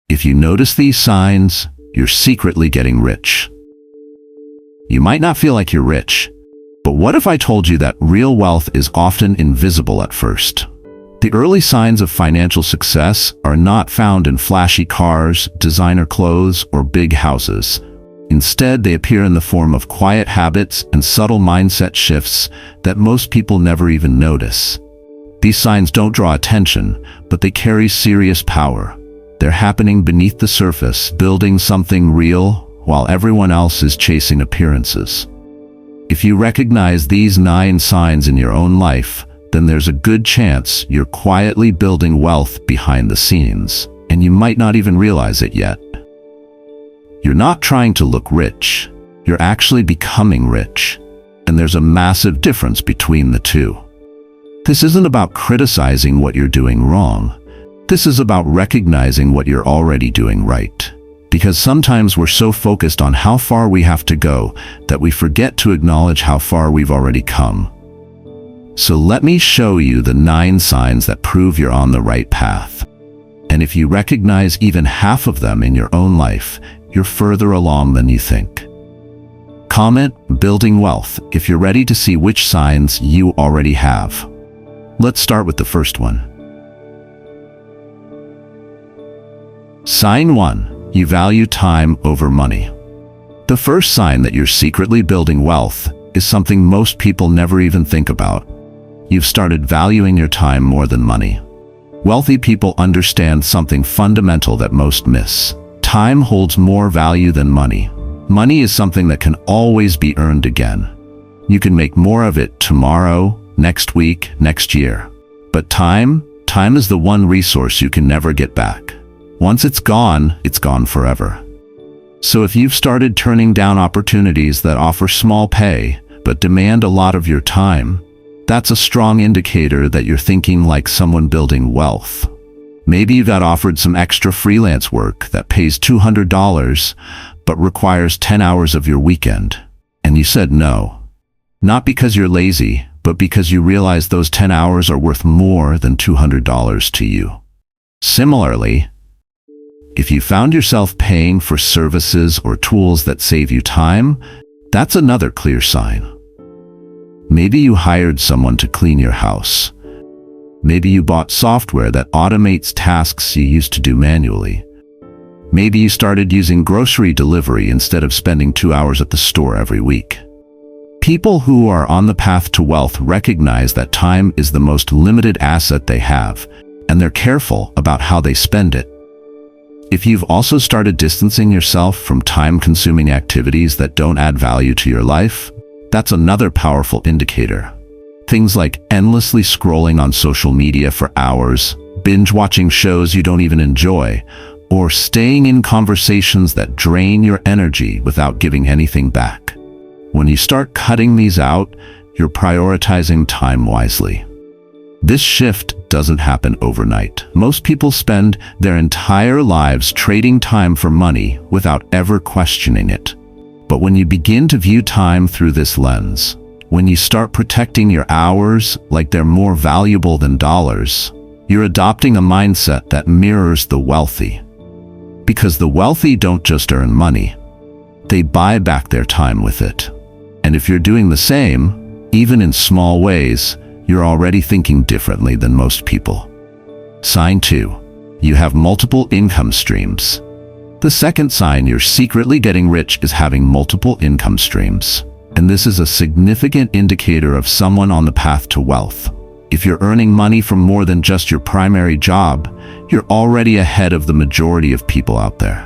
If you notice these signs, you're secretly getting rich. You might not feel like you're rich, but what if I told you that real wealth is often invisible at first? The early signs of financial success are not found in flashy cars, designer clothes, or big houses. Instead, they appear in the form of quiet habits and subtle mindset shifts that most people never even notice. These signs don't draw attention, but they carry serious power. They're happening beneath the surface, building something real, while everyone else is chasing appearances. If you recognize these 9 signs in your own life, then there's a good chance you're quietly building wealth behind the scenes, and you might not even realize it yet. You're not trying to look rich, you're actually becoming rich, and there's a massive difference between the two. This isn't about criticizing what you're doing wrong. This is about recognizing what you're already doing right. Because sometimes we're so focused on how far we have to go that we forget to acknowledge how far we've already come. So let me show you the 9 signs that prove you're on the right path. And if you recognize even half of them in your own life, you're further along than you think. Comment "Building Wealth" if you're ready to see which signs you already have. Let's start with the first one. Sign 1. You value time over money. The first sign that you're secretly building wealth is something most people never even think about. You've started valuing your time more than money. Wealthy people understand something fundamental that most miss. Time holds more value than money. Money is something that can always be earned again. You can make more of it tomorrow, next week, next year. But time is the one resource you can never get back. Once it's gone forever. So if you've started turning down opportunities that offer small pay but demand a lot of your time, that's a strong indicator that you're thinking like someone building wealth. Maybe you got offered some extra freelance work that pays $200 but requires 10 hours of your weekend, and you said no. Not because you're lazy, but because you realize those 10 hours are worth more than $200 to you. Similarly, if you found yourself paying for services or tools that save you time, that's another clear sign. Maybe you hired someone to clean your house. Maybe you bought software that automates tasks you used to do manually. Maybe you started using grocery delivery instead of spending 2 hours at the store every week. People who are on the path to wealth recognize that time is the most limited asset they have, and they're careful about how they spend it. If you've also started distancing yourself from time-consuming activities that don't add value to your life, that's another powerful indicator. Things like endlessly scrolling on social media for hours, binge-watching shows you don't even enjoy, or staying in conversations that drain your energy without giving anything back. When you start cutting these out, you're prioritizing time wisely. This shift doesn't happen overnight. Most people spend their entire lives trading time for money without ever questioning it. But when you begin to view time through this lens, when you start protecting your hours like they're more valuable than dollars, you're adopting a mindset that mirrors the wealthy. Because the wealthy don't just earn money, they buy back their time with it. And if you're doing the same, even in small ways, you're already thinking differently than most people. Sign 2. You have multiple income streams. The second sign you're secretly getting rich is having multiple income streams. And this is a significant indicator of someone on the path to wealth. If you're earning money from more than just your primary job, you're already ahead of the majority of people out there.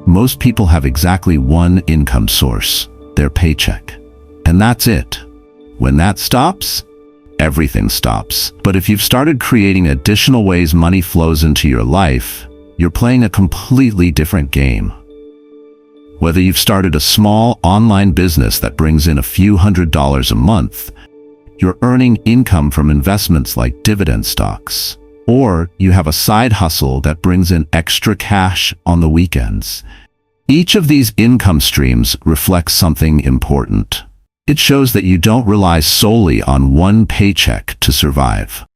Most people have exactly one income source, their paycheck. And that's it. When that stops, everything stops. But if you've started creating additional ways money flows into your life, you're playing a completely different game. Whether you've started a small online business that brings in a few $100s a month, you're earning income from investments like dividend stocks, or you have a side hustle that brings in extra cash on the weekends. Each of these income streams reflects something important. It shows that you don't rely solely on one paycheck to survive.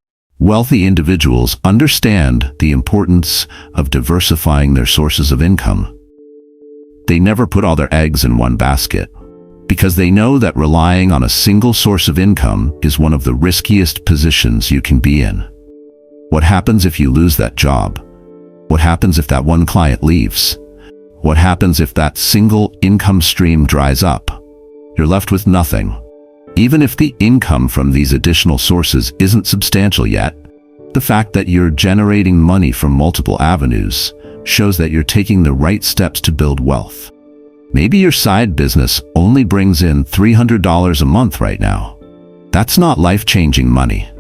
Wealthy individuals understand the importance of diversifying their sources of income. They never put all their eggs in one basket, because they know that relying on a single source of income is one of the riskiest positions you can be in. What happens if you lose that job? What happens if that one client leaves? What happens if that single income stream dries up? You're left with nothing. Even if the income from these additional sources isn't substantial yet, the fact that you're generating money from multiple avenues shows that you're taking the right steps to build wealth. Maybe your side business only brings in $300 a month right now. That's not life-changing money.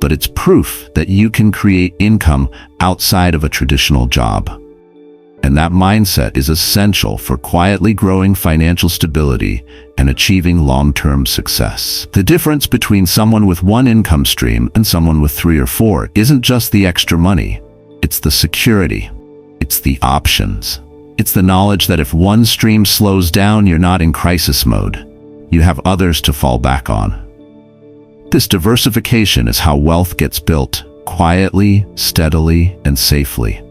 But it's proof that you can create income outside of a traditional job. And that mindset is essential for quietly growing financial stability and achieving long-term success. The difference between someone with one income stream and someone with 3 or 4 isn't just the extra money. It's the security. It's the options. It's the knowledge that if one stream slows down, you're not in crisis mode. You have others to fall back on. This diversification is how wealth gets built, quietly, steadily, and safely.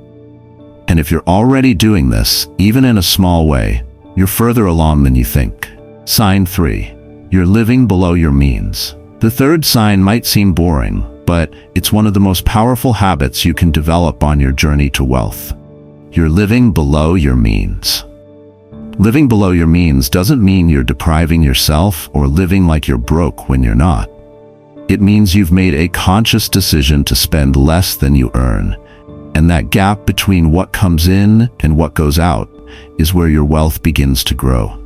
And if you're already doing this, even in a small way, you're further along than you think. Sign 3. You're living below your means. The third sign might seem boring, but it's one of the most powerful habits you can develop on your journey to wealth. You're living below your means. Living below your means doesn't mean you're depriving yourself or living like you're broke when you're not. It means you've made a conscious decision to spend less than you earn, and that gap between what comes in and what goes out is where your wealth begins to grow.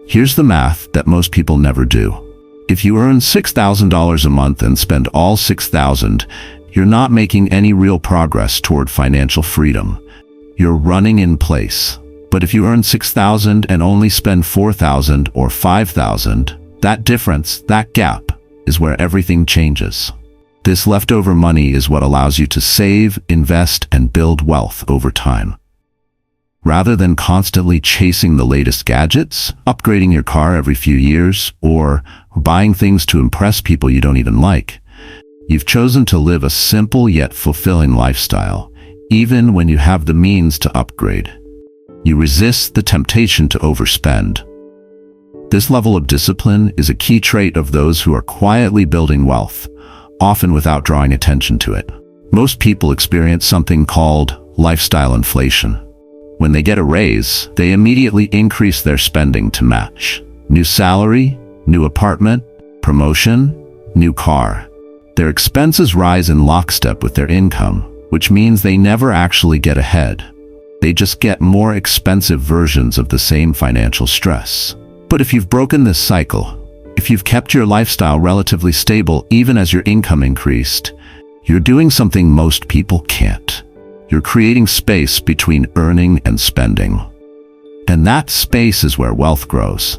Here's the math that most people never do. If you earn $6,000 a month and spend all $6,000, you're not making any real progress toward financial freedom. You're running in place. But if you earn $6,000 and only spend $4,000 or $5,000, that difference, that gap, is where everything changes. This leftover money is what allows you to save, invest, and build wealth over time. Rather than constantly chasing the latest gadgets, upgrading your car every few years, or buying things to impress people you don't even like, you've chosen to live a simple yet fulfilling lifestyle, even when you have the means to upgrade. You resist the temptation to overspend. This level of discipline is a key trait of those who are quietly building wealth, often without drawing attention to it. Most people experience something called lifestyle inflation. When they get a raise, they immediately increase their spending to match. New salary, new apartment, promotion, new car. Their expenses rise in lockstep with their income, which means they never actually get ahead. They just get more expensive versions of the same financial stress. But if you've broken this cycle, if you've kept your lifestyle relatively stable even as your income increased, you're doing something most people can't. You're creating space between earning and spending. And that space is where wealth grows.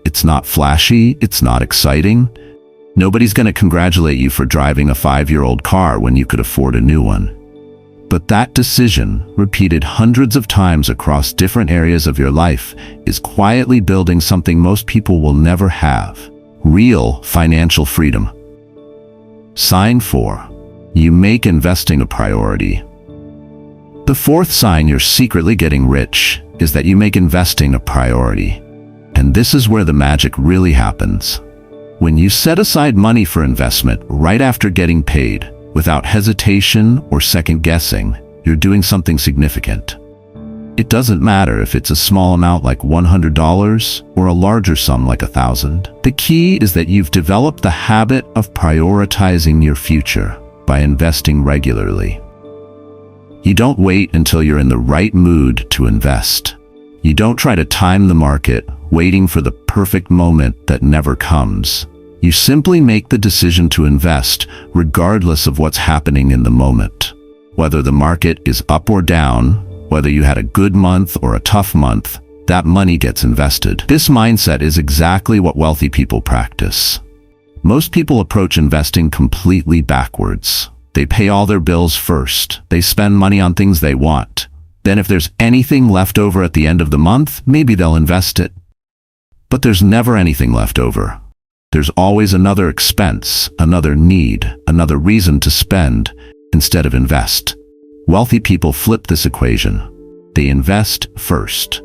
It's not flashy, it's not exciting. Nobody's going to congratulate you for driving a 5-year-old car when you could afford a new one. But that decision, repeated hundreds of times across different areas of your life, is quietly building something most people will never have: real financial freedom. Sign 4. You make investing a priority. The fourth sign you're secretly getting rich is that you make investing a priority. And this is where the magic really happens. When you set aside money for investment right after getting paid, without hesitation or second guessing, you're doing something significant. It doesn't matter if it's a small amount like $100 or a larger sum like $1,000. The key is that you've developed the habit of prioritizing your future by investing regularly. You don't wait until you're in the right mood to invest. You don't try to time the market, waiting for the perfect moment that never comes. You simply make the decision to invest regardless of what's happening in the moment. Whether the market is up or down, whether you had a good month or a tough month, that money gets invested. This mindset is exactly what wealthy people practice. Most people approach investing completely backwards. They pay all their bills first. They spend money on things they want. Then if there's anything left over at the end of the month, maybe they'll invest it. But there's never anything left over. There's always another expense, another need, another reason to spend instead of invest. Wealthy people flip this equation. They invest first.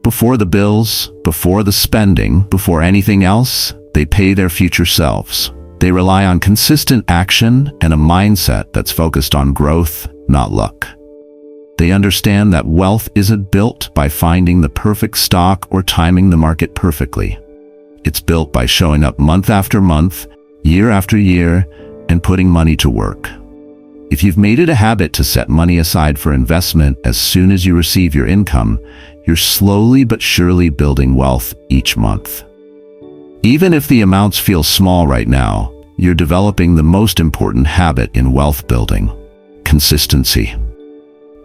Before the bills, before the spending, before anything else, they pay their future selves. They rely on consistent action and a mindset that's focused on growth, not luck. They understand that wealth isn't built by finding the perfect stock or timing the market perfectly. It's built by showing up month after month, year after year, and putting money to work. If you've made it a habit to set money aside for investment as soon as you receive your income, you're slowly but surely building wealth each month. Even if the amounts feel small right now, you're developing the most important habit in wealth building: consistency.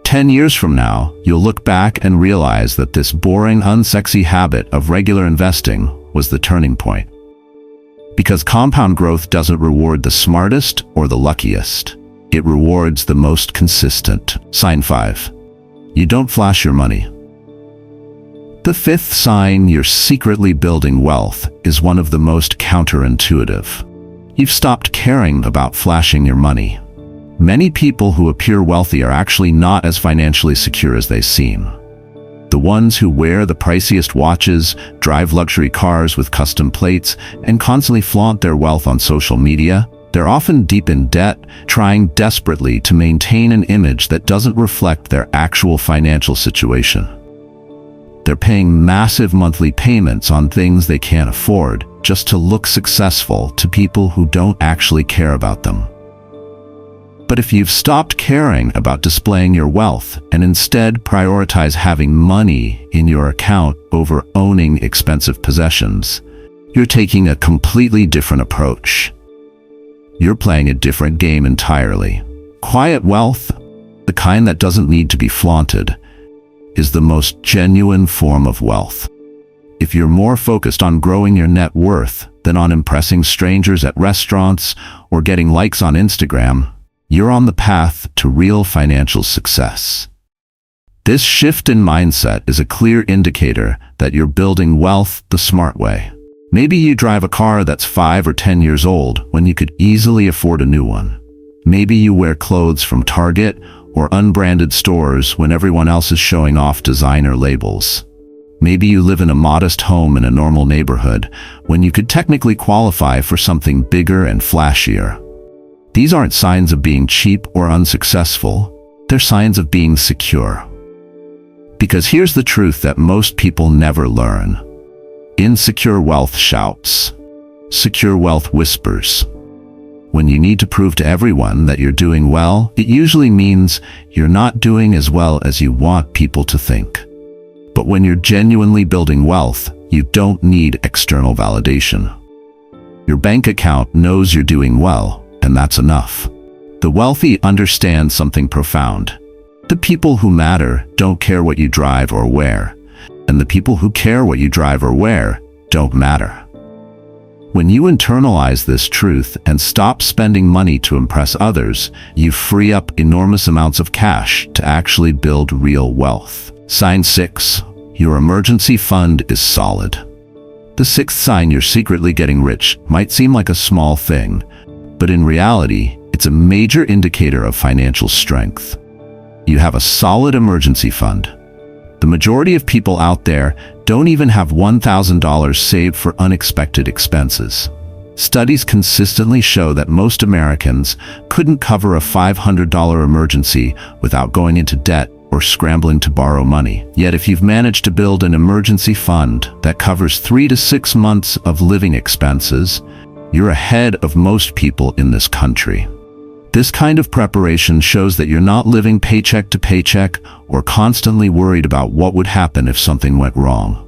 10 years from now, you'll look back and realize that this boring, unsexy habit of regular investing was the turning point. Because compound growth doesn't reward the smartest or the luckiest. It rewards the most consistent. Sign 5. You don't flash your money. The fifth sign you're secretly building wealth is one of the most counterintuitive. You've stopped caring about flashing your money. Many people who appear wealthy are actually not as financially secure as they seem. The ones who wear the priciest watches, drive luxury cars with custom plates, and constantly flaunt their wealth on social media, they're often deep in debt, trying desperately to maintain an image that doesn't reflect their actual financial situation. They're paying massive monthly payments on things they can't afford just to look successful to people who don't actually care about them. But if you've stopped caring about displaying your wealth and instead prioritize having money in your account over owning expensive possessions, you're taking a completely different approach. You're playing a different game entirely. Quiet wealth, the kind that doesn't need to be flaunted, is the most genuine form of wealth. If you're more focused on growing your net worth than on impressing strangers at restaurants or getting likes on Instagram, you're on the path to real financial success. This shift in mindset is a clear indicator that you're building wealth the smart way. Maybe you drive a car that's 5 or 10 years old when you could easily afford a new one. Maybe you wear clothes from Target or unbranded stores when everyone else is showing off designer labels. Maybe you live in a modest home in a normal neighborhood when you could technically qualify for something bigger and flashier. These aren't signs of being cheap or unsuccessful, they're signs of being secure. Because here's the truth that most people never learn. Insecure wealth shouts. Secure wealth whispers. When you need to prove to everyone that you're doing well, it usually means you're not doing as well as you want people to think. But when you're genuinely building wealth, you don't need external validation. Your bank account knows you're doing well, and that's enough. The wealthy understand something profound. The people who matter don't care what you drive or wear, and the people who care what you drive or wear don't matter. When you internalize this truth and stop spending money to impress others, you free up enormous amounts of cash to actually build real wealth. Sign 6. Your emergency fund is solid. The sixth sign you're secretly getting rich might seem like a small thing, but in reality, it's a major indicator of financial strength. You have a solid emergency fund. The majority of people out there don't even have $1,000 saved for unexpected expenses. Studies consistently show that most Americans couldn't cover a $500 emergency without going into debt or scrambling to borrow money. Yet if you've managed to build an emergency fund that covers 3 to 6 months of living expenses, you're ahead of most people in this country. This kind of preparation shows that you're not living paycheck to paycheck or constantly worried about what would happen if something went wrong.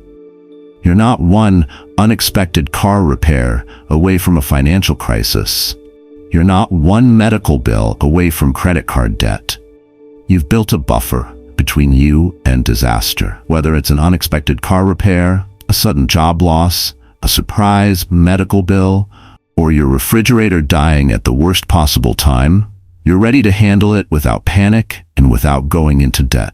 You're not one unexpected car repair away from a financial crisis. You're not one medical bill away from credit card debt. You've built a buffer between you and disaster. Whether it's an unexpected car repair, a sudden job loss, a surprise medical bill, or your refrigerator dying at the worst possible time, you're ready to handle it without panic and without going into debt.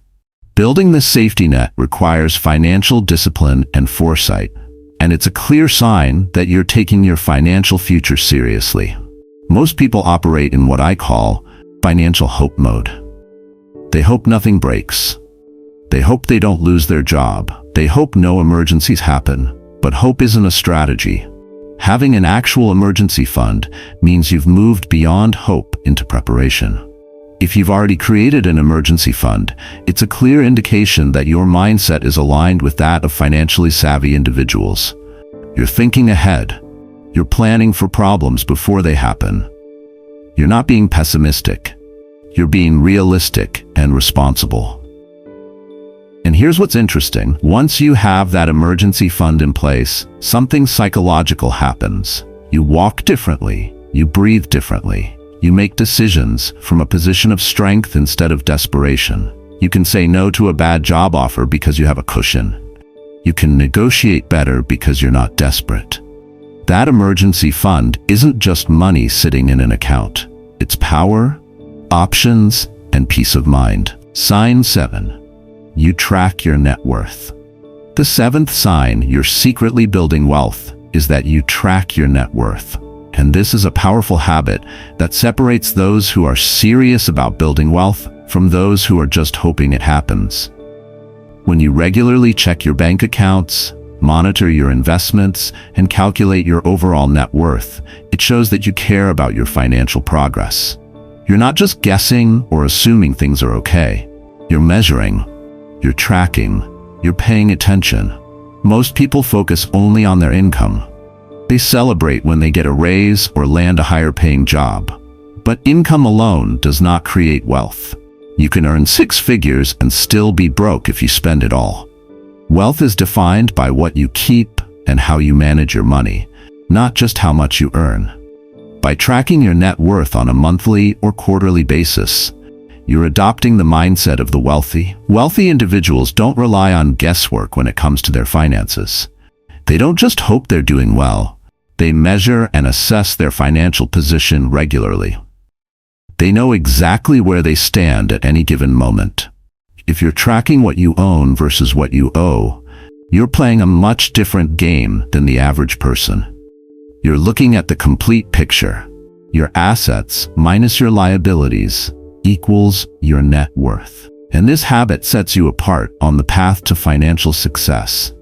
Building this safety net requires financial discipline and foresight. And it's a clear sign that you're taking your financial future seriously. Most people operate in what I call financial hope mode. They hope nothing breaks. They hope they don't lose their job. They hope no emergencies happen. But hope isn't a strategy. Having an actual emergency fund means you've moved beyond hope into preparation. If you've already created an emergency fund, it's a clear indication that your mindset is aligned with that of financially savvy individuals. You're thinking ahead. You're planning for problems before they happen. You're not being pessimistic. You're being realistic and responsible. And here's what's interesting. Once you have that emergency fund in place, something psychological happens. You walk differently. You breathe differently. You make decisions from a position of strength instead of desperation. You can say no to a bad job offer because you have a cushion. You can negotiate better because you're not desperate. That emergency fund isn't just money sitting in an account. It's power, options, and peace of mind. Sign 7. You track your net worth. The 7th sign you're secretly building wealth is that you track your net worth. And this is a powerful habit that separates those who are serious about building wealth from those who are just hoping it happens. When you regularly check your bank accounts, monitor your investments, and calculate your overall net worth, it shows that you care about your financial progress. You're not just guessing or assuming things are okay. You're measuring, you're tracking, you're paying attention. Most people focus only on their income. They celebrate when they get a raise or land a higher-paying job. But income alone does not create wealth. You can earn 6 figures and still be broke if you spend it all. Wealth is defined by what you keep and how you manage your money, not just how much you earn. By tracking your net worth on a monthly or quarterly basis, you're adopting the mindset of the wealthy. Wealthy individuals don't rely on guesswork when it comes to their finances. They don't just hope they're doing well. They measure and assess their financial position regularly. They know exactly where they stand at any given moment. If you're tracking what you own versus what you owe, you're playing a much different game than the average person. You're looking at the complete picture. Your assets minus your liabilities equals your net worth. And this habit sets you apart on the path to financial success.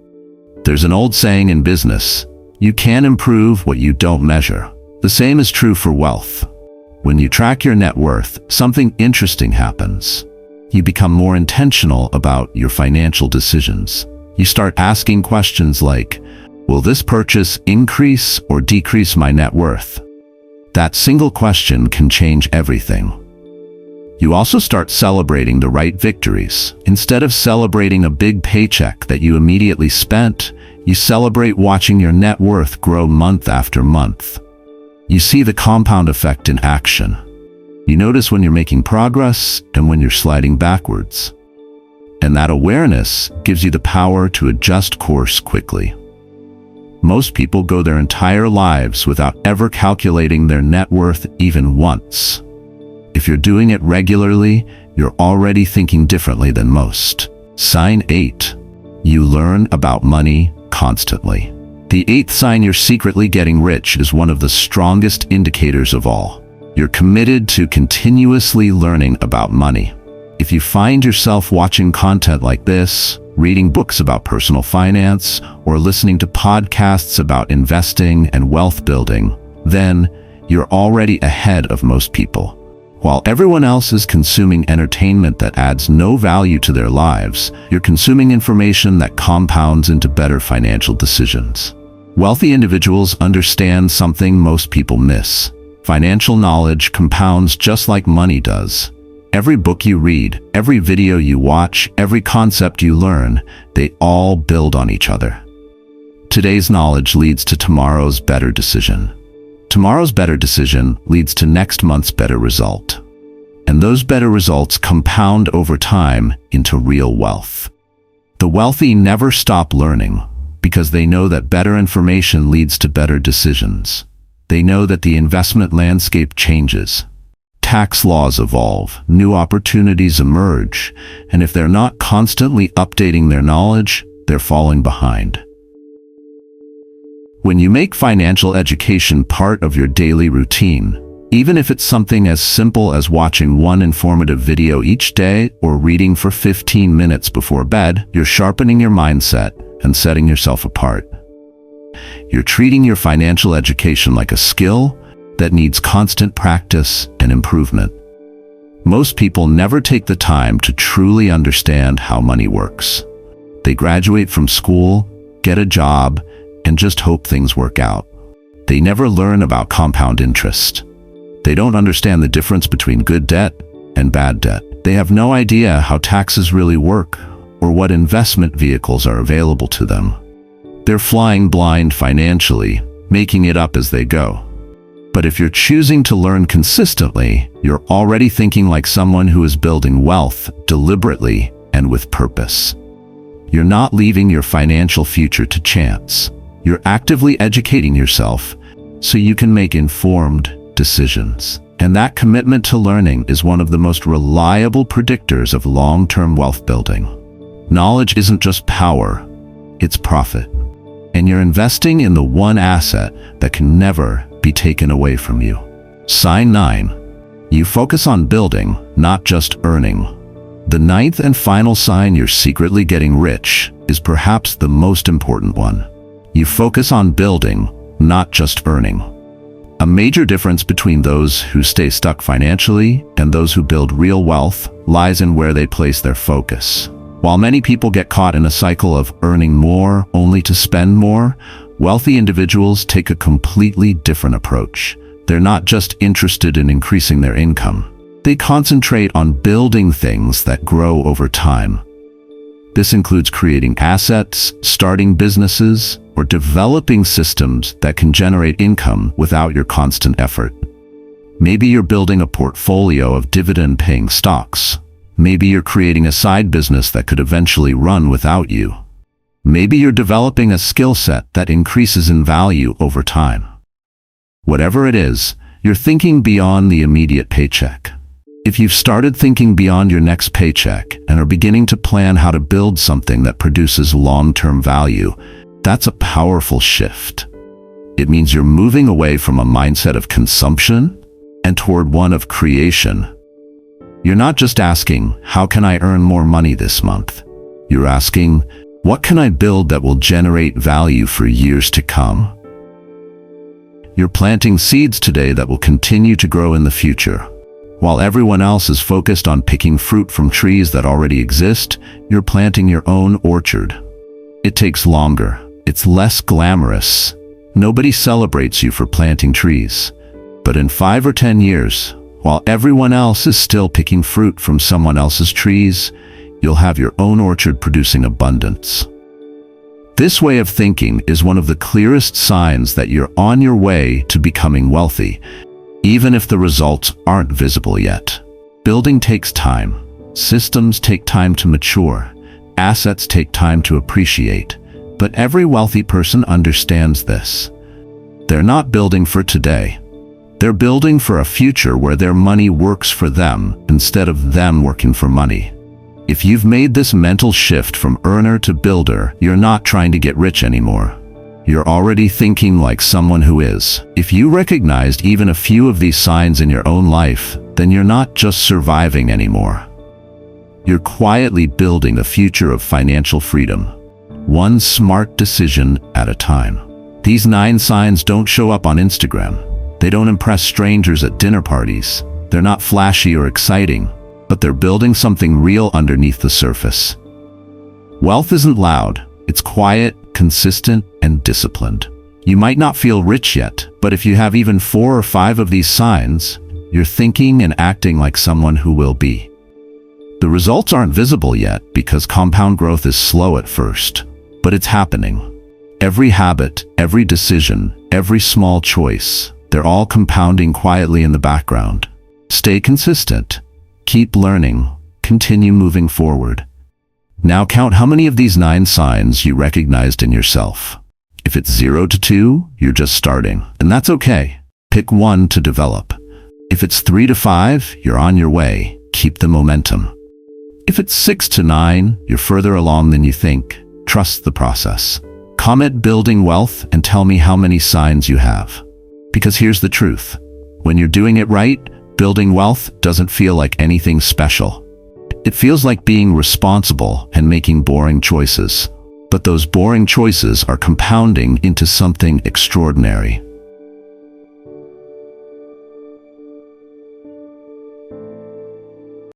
There's an old saying in business, you can't improve what you don't measure. The same is true for wealth. When you track your net worth, something interesting happens. You become more intentional about your financial decisions. You start asking questions like, will this purchase increase or decrease my net worth? That single question can change everything. You also start celebrating the right victories. Instead of celebrating a big paycheck that you immediately spent, you celebrate watching your net worth grow month after month. You see the compound effect in action. You notice when you're making progress and when you're sliding backwards. And that awareness gives you the power to adjust course quickly. Most people go their entire lives without ever calculating their net worth even once. If you're doing it regularly, you're already thinking differently than most. Sign 8. You learn about money constantly. The 8th sign you're secretly getting rich is one of the strongest indicators of all. You're committed to continuously learning about money. If you find yourself watching content like this, reading books about personal finance, or listening to podcasts about investing and wealth building, then you're already ahead of most people. While everyone else is consuming entertainment that adds no value to their lives, you're consuming information that compounds into better financial decisions. Wealthy individuals understand something most people miss. Financial knowledge compounds just like money does. Every book you read, every video you watch, every concept you learn, they all build on each other. Today's knowledge leads to tomorrow's better decision. Tomorrow's better decision leads to next month's better result. And those better results compound over time into real wealth. The wealthy never stop learning because they know that better information leads to better decisions. They know that the investment landscape changes. Tax laws evolve, new opportunities emerge, and if they're not constantly updating their knowledge, they're falling behind. When you make financial education part of your daily routine, even if it's something as simple as watching one informative video each day or reading for 15 minutes before bed, you're sharpening your mindset and setting yourself apart. You're treating your financial education like a skill that needs constant practice and improvement. Most people never take the time to truly understand how money works. They graduate from school, get a job, and just hope things work out. They never learn about compound interest. They don't understand the difference between good debt and bad debt. They have no idea how taxes really work or what investment vehicles are available to them. They're flying blind financially, making it up as they go. But if you're choosing to learn consistently, you're already thinking like someone who is building wealth deliberately and with purpose. You're not leaving your financial future to chance. You're actively educating yourself so you can make informed decisions. And that commitment to learning is one of the most reliable predictors of long-term wealth building. Knowledge isn't just power, it's profit. And you're investing in the one asset that can never be taken away from you. Sign 9. You focus on building, not just earning. The 9th and final sign you're secretly getting rich is perhaps the most important one. You focus on building, not just earning. A major difference between those who stay stuck financially and those who build real wealth lies in where they place their focus. While many people get caught in a cycle of earning more only to spend more, wealthy individuals take a completely different approach. They're not just interested in increasing their income. They concentrate on building things that grow over time. This includes creating assets, starting businesses, or developing systems that can generate income without your constant effort. Maybe you're building a portfolio of dividend-paying stocks. Maybe you're creating a side business that could eventually run without you. Maybe you're developing a skill set that increases in value over time. Whatever it is, you're thinking beyond the immediate paycheck. If you've started thinking beyond your next paycheck and are beginning to plan how to build something that produces long-term value, that's a powerful shift. It means you're moving away from a mindset of consumption and toward one of creation. You're not just asking, how can I earn more money this month? You're asking, what can I build that will generate value for years to come? You're planting seeds today that will continue to grow in the future. While everyone else is focused on picking fruit from trees that already exist, you're planting your own orchard. It takes longer. It's less glamorous. Nobody celebrates you for planting trees. But in 5 or 10 years, while everyone else is still picking fruit from someone else's trees, you'll have your own orchard producing abundance. This way of thinking is one of the clearest signs that you're on your way to becoming wealthy, even if the results aren't visible yet. Building takes time. Systems take time to mature. Assets take time to appreciate. But every wealthy person understands this. They're not building for today. They're building for a future where their money works for them instead of them working for money. If you've made this mental shift from earner to builder, you're not trying to get rich anymore. You're already thinking like someone who is. If you recognized even a few of these signs in your own life, then you're not just surviving anymore. You're quietly building a future of financial freedom, one smart decision at a time. These 9 signs don't show up on Instagram. They don't impress strangers at dinner parties. They're not flashy or exciting, but they're building something real underneath the surface. Wealth isn't loud. It's quiet, consistent, and disciplined. You might not feel rich yet, but if you have even 4 or 5 of these signs, you're thinking and acting like someone who will be. The results aren't visible yet because compound growth is slow at first, but it's happening. Every habit, every decision, every small choice, they're all compounding quietly in the background. Stay consistent. Keep learning. Continue moving forward. Now count how many of these 9 signs you recognized in yourself. If it's 0 to 2, you're just starting, and that's okay. Pick 1 to develop. If it's 3 to 5, you're on your way. Keep the momentum. If it's 6 to 9, you're further along than you think. Trust the process. Comment building wealth and tell me how many signs you have. Because here's the truth. When you're doing it right, building wealth doesn't feel like anything special. It feels like being responsible and making boring choices. But those boring choices are compounding into something extraordinary.